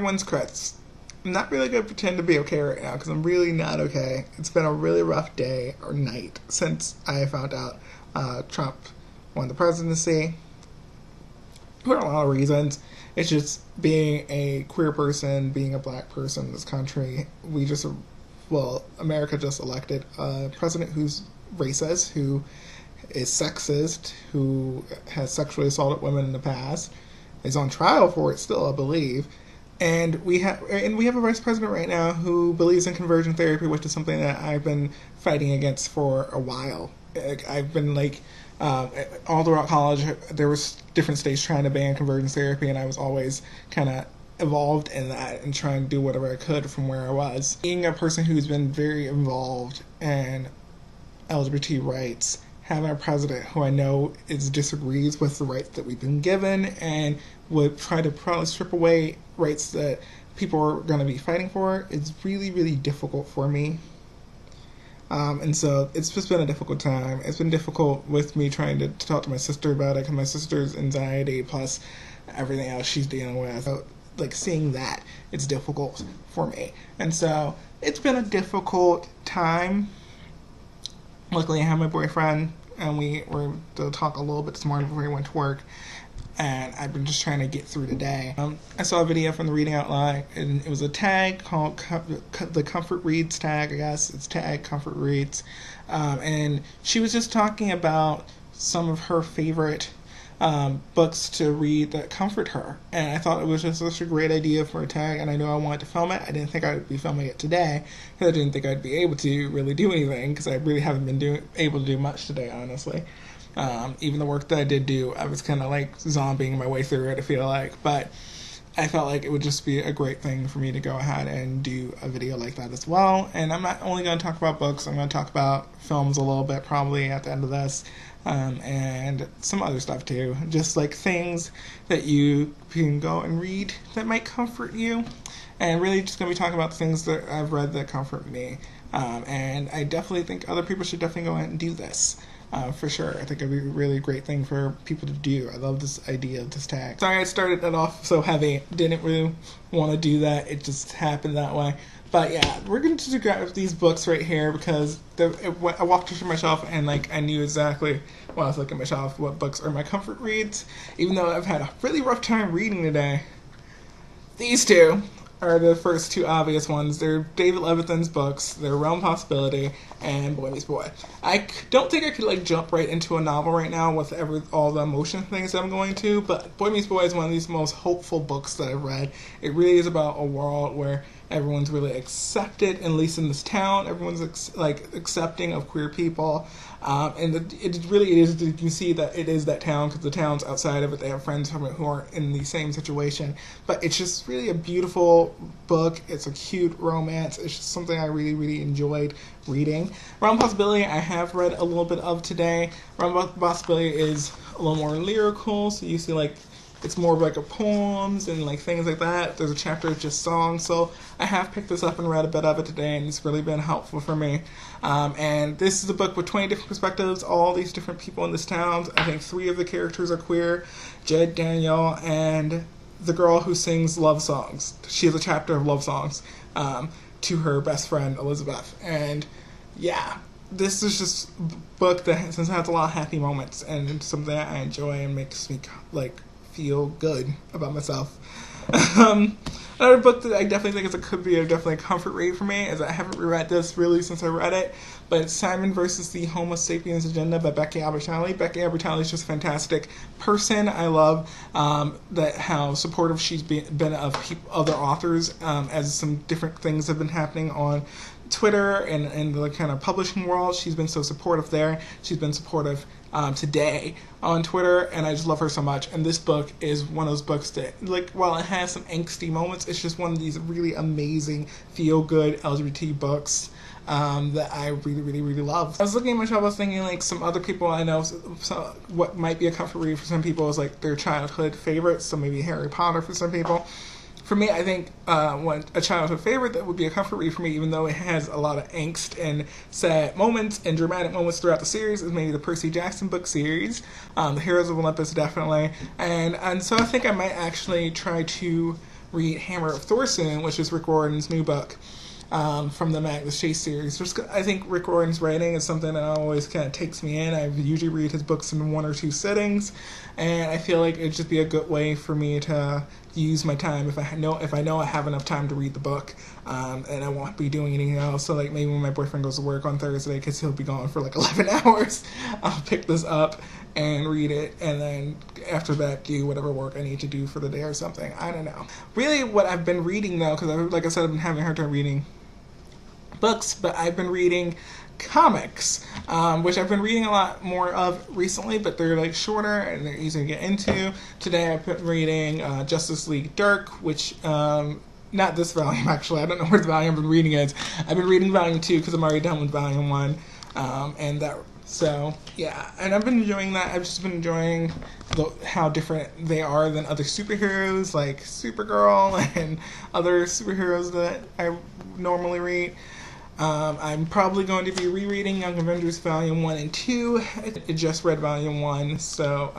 everyone's crits. I'm not really going to pretend to be okay right now because I'm really not okay. It's been a really rough day or night since I found out Trump won the presidency. For a lot of reasons. It's just being a queer person, being a black person in this country. America just elected a president who's racist, who is sexist, who has sexually assaulted women in the past, is on trial for it still, I believe. And we have a vice president right now who believes in conversion therapy, which is something that I've been fighting against for a while. I've been all throughout college, there was different states trying to ban conversion therapy, and I was always kind of involved in that and trying to do whatever I could from where I was. Being a person who's been very involved in LGBT rights, having a president who I know disagrees with the rights that we've been given and would try to probably strip away rights that people are going to be fighting for, is really, really difficult for me. And so it's just been a difficult time. It's been difficult with me trying to talk to my sister about it, because my sister's anxiety plus everything else she's dealing with. So, seeing that, it's difficult for me. And so it's been a difficult time. Luckily, I have my boyfriend, and we were to talk a little bit this morning before he went to work. And I've been just trying to get through today. I saw a video from the Reading Out Loud, and it was a tag called the Comfort Reads tag, I guess. It's tag Comfort Reads. And she was just talking about some of her favorite books to read that comfort her. And I thought it was just such a great idea for a tag, and I knew I wanted to film it. I didn't think I would be filming it today, because I didn't think I'd be able to really do anything, because I really haven't been able to do much today, honestly. Even the work that I did do, I was kind of zombieing my way through it, I feel like. But I felt like it would just be a great thing for me to go ahead and do a video like that as well. And I'm not only going to talk about books, I'm going to talk about films a little bit probably at the end of this. And some other stuff too. Just things that you can go and read that might comfort you. And really just going to be talking about things that I've read that comfort me. And I definitely think other people should definitely go ahead and do this. For sure. I think it'd be a really great thing for people to do. I love this idea of this tag. Sorry I started that off so heavy. Didn't really want to do that. It just happened that way. But yeah, we're going to grab these books right here because I walked through my shelf and I knew exactly when I was looking at my shelf what books are my comfort reads. Even though I've had a really rough time reading today. These two are the first two obvious ones. They're David Levithan's books. They're Realm Possibility and Boy Meets Boy. I don't think I could jump right into a novel right now with all the emotion things that I'm going to, but Boy Meets Boy is one of these most hopeful books that I've read. It really is about a world where everyone's really accepted, at least in this town. Everyone's accepting of queer people. And it really is, you can see that it is that town because the town's outside of it. They have friends from it who are in the same situation. But it's just really a beautiful book. It's a cute romance. It's just something I really, really enjoyed reading. Realm Possibility I have read a little bit of today. Realm Possibility is a little more lyrical, so you see it's more of a poems and things like that. There's a chapter of just songs, so I have picked this up and read a bit of it today, and it's really been helpful for me. And this is a book with 20 different perspectives, all these different people in this town. I think 3 of the characters are queer: Jed, Daniel, and the girl who sings love songs. She has a chapter of love songs to her best friend Elizabeth. And yeah, this is just a book that has a lot of happy moments, and it's something that I enjoy and makes me feel good about myself. Another book that I definitely think could be definitely a comfort read for me is I haven't reread this really since I read it, but it's Simon versus the Homo Sapiens Agenda by Becky Albertalli. Becky Albertalli is just a fantastic person. I love how supportive she's been of other authors as some different things have been happening on Twitter and the kind of publishing world. She's been so supportive there. She's been supportive today on Twitter, and I just love her so much. And this book is one of those books that, while it has some angsty moments, it's just one of these really amazing, feel-good LGBT books that I really, really, really love. I was looking at my shelf, I was thinking some other people I know, so what might be a comfort read for some people is their childhood favorites, so maybe Harry Potter for some people. For me, I think a childhood favorite that would be a comfort read for me, even though it has a lot of angst and sad moments and dramatic moments throughout the series, is maybe the Percy Jackson book series, The Heroes of Olympus, definitely. And so I think I might actually try to read Hammer of Thor soon, which is Rick Riordan's new book. From the Magnus Chase series. I think Rick Riordan's writing is something that always kind of takes me in. I usually read his books in 1 or 2 sittings, and I feel like it'd just be a good way for me to use my time if I know I have enough time to read the book, and I won't be doing anything else. So like maybe when my boyfriend goes to work on Thursday, because he'll be gone for like 11 hours, I'll pick this up and read it, and then after that do whatever work I need to do for the day or something. I don't know. Really what I've been reading though, because like I said, I've been having a hard time reading books, but I've been reading comics, which I've been reading a lot more of recently, but they're like shorter and they're easy to get into. Today I've been reading Justice League Dark, which not this volume actually, I don't know where the volume I've been reading is. I've been reading volume 2 because I'm already done with volume 1, and that, so yeah, and I've been enjoying that. I've just been enjoying how different they are than other superheroes like Supergirl and other superheroes that I normally read. I'm probably going to be rereading Young Avengers Volume 1 and 2. I just read Volume 1, so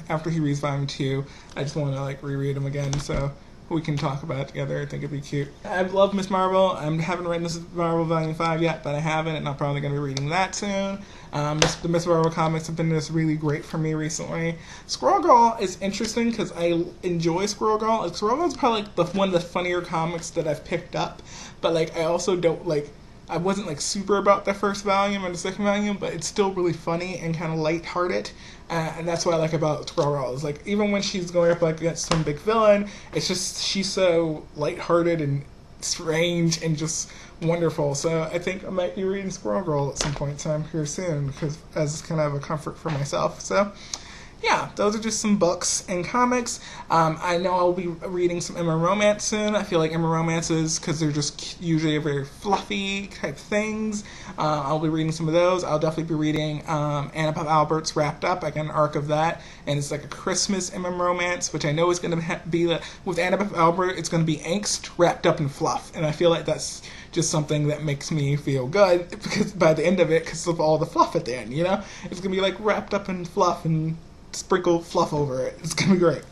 after he reads Volume 2, I just want to like reread them again, so we can talk about it together. I think it'd be cute. I love Miss Marvel. I haven't read Miss Marvel Volume 5 yet, but I haven't, and I'm probably going to be reading that soon. The Miss Marvel comics have been just really great for me recently. Squirrel Girl is interesting because I enjoy Squirrel Girl. Squirrel Girl is probably like one of the funnier comics that I've picked up, but like I also don't like, I wasn't like super about the first volume and the second volume, but it's still really funny and kind of lighthearted, and that's what I like about Squirrel Girl. Is like even when she's going up like against some big villain, it's just she's so lighthearted and strange and just wonderful. So I think I might be reading Squirrel Girl at some point in time here soon, because as kind of a comfort for myself. So yeah, those are just some books and comics. I know I'll be reading some Emma romance soon. I feel like Emma romances, because they're just usually very fluffy type things. I'll be reading some of those. I'll definitely be reading Annabelle Albert's Wrapped Up. I got an arc of that, and it's like a Christmas Emma romance, which I know is going to be with Annabelle Albert. It's going to be angst wrapped up in fluff, and I feel like that's just something that makes me feel good, because by the end of it, because of all the fluff at the end, you know, it's going to be like wrapped up in fluff and sprinkle fluff over it. It's gonna be great.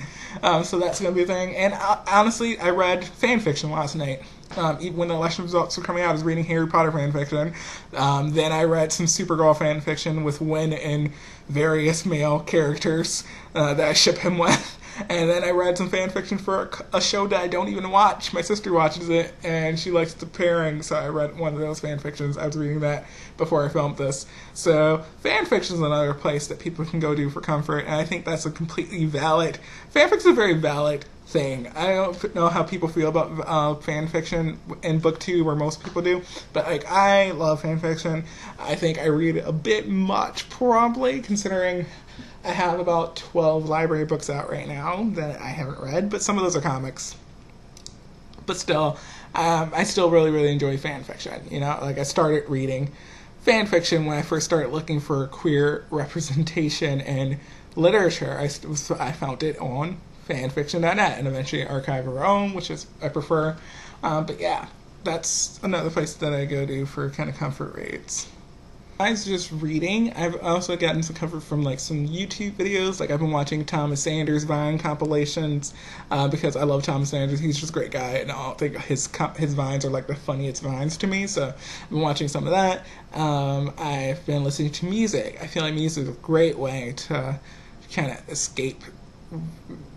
So that's gonna be a thing. And honestly, I read fan fiction last night. When the election results were coming out, I was reading Harry Potter fan fiction. Then I read some Supergirl fan fiction with Wynn and various male characters that I ship him with. And then I read some fan fiction for a show that I don't even watch. My sister watches it, and she likes the pairing, so I read one of those fan fictions. I was reading that before I filmed this. So fan fiction is another place that people can go to for comfort, and I think that's a completely valid... Fan fiction is a very valid thing. I don't know how people feel about fan fiction in BookTube, or most people do, but like I love fan fiction. I think I read it a bit much, probably, considering I have about 12 library books out right now that I haven't read, but some of those are comics. But still, I still really, really enjoy fan fiction. You know, like I started reading fan fiction when I first started looking for queer representation in literature. I found it on fanfiction.net, and eventually Archive of Our Own, which is I prefer. But yeah, that's another place that I go to for kind of comfort reads. Besides just reading, I've also gotten some comfort from like some YouTube videos. Like I've been watching Thomas Sanders Vine compilations because I love Thomas Sanders. He's just a great guy, and I don't think his Vines are like the funniest Vines to me. So I've been watching some of that. I've been listening to music. I feel like music is a great way to kind of escape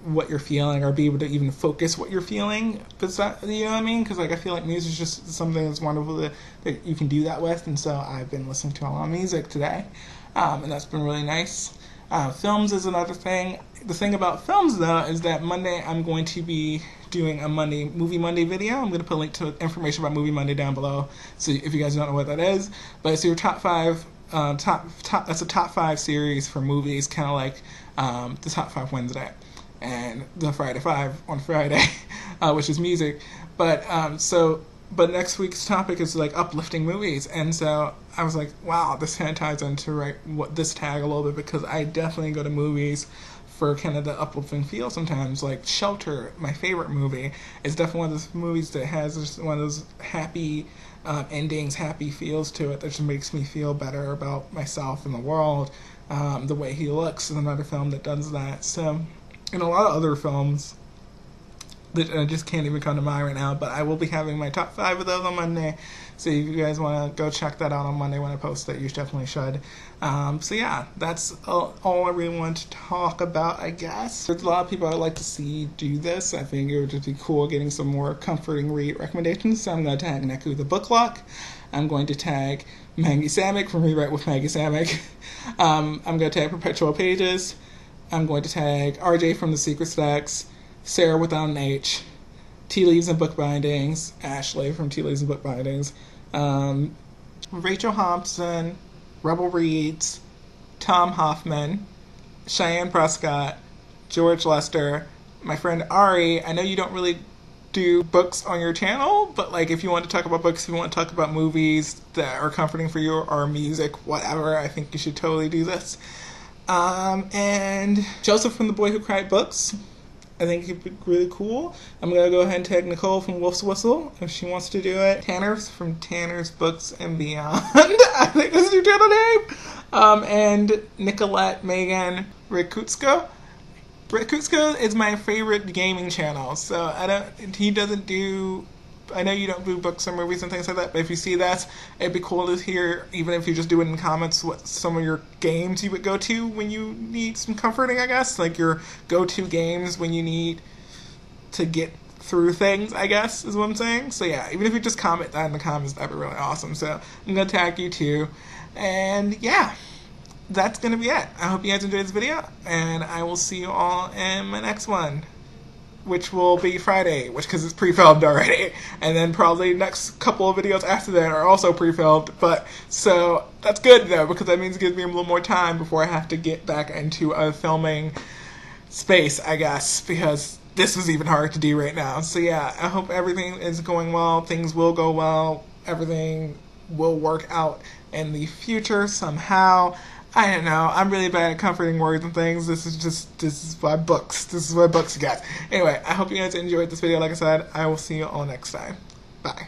what you're feeling, or be able to even focus what you're feeling. But you know what I mean? Because like I feel like music is just something that's wonderful that you can do that with. And so I've been listening to a lot of music today, and that's been really nice. Films is another thing. The thing about films though is that Monday I'm going to be doing a Movie Monday video. I'm going to put a link to information about Movie Monday down below, so if you guys don't know what that is. But it's your top 5. That's a top 5 series for movies, kind of like the top 5 Wednesday and the Friday 5 on Friday, which is music. But next week's topic is like uplifting movies, and so I was like, wow, this kind of ties into this tag a little bit, because I definitely go to movies for kind of the uplifting feel sometimes. Like Shelter, my favorite movie, is definitely one of those movies that has just one of those happy endings, happy feels to it that just makes me feel better about myself and the world. The Way He Looks is another film that does that. So, and a lot of other films that I just can't even come to mind right now, but I will be having my top 5 of those on Monday. So if you guys want to go check that out on Monday when I post it, you definitely should. So yeah, that's all I really want to talk about, I guess. There's a lot of people I'd like to see do this. I think it would just be cool getting some more comforting read recommendations. So I'm going to tag Neku the Book Lock. I'm going to tag Maggie Samick from Rewrite with Maggie Samick. I'm going to tag Perpetual Pages. I'm going to tag RJ from The Secret Stacks. Sarah without an H, Tea Leaves and Bookbindings, Ashley from Tea Leaves and Bookbindings, Rachel Thompson, RebelReads, Tom Hoffman, Cheyenne Prescott, George Lester, my friend Ari. I know you don't really do books on your channel, but like if you want to talk about books, if you want to talk about movies that are comforting for you or music, whatever, I think you should totally do this. And Joseph from The Boy Who Cried Books. I think it'd be really cool. I'm going to go ahead and tag Nicole from Wolf's Whistle if she wants to do it. Tanner's from Tanner's Books and Beyond. I think that's your channel name. And Nicolette Megan Rikutsko. Rikutsko is my favorite gaming channel. So he doesn't do, I know you don't do books or movies and things like that, but if you see that, it'd be cool to hear, even if you just do it in the comments, what some of your games you would go to when you need some comforting, I guess. Like your go-to games when you need to get through things, I guess, is what I'm saying. So yeah, even if you just comment that in the comments, that'd be really awesome. So I'm going to tag you too. And yeah, that's going to be it. I hope you guys enjoyed this video, and I will see you all in my next one, which will be Friday, because it's pre-filmed already. And then probably next couple of videos after that are also pre-filmed. But so that's good though, because that means it gives me a little more time before I have to get back into a filming space, I guess, because this was even hard to do right now. So yeah, I hope everything is going well. Things will go well. Everything will work out in the future somehow. I don't know. I'm really bad at comforting words and things. This is my books. This is my books, guys. Anyway, I hope you guys enjoyed this video. Like I said, I will see you all next time. Bye.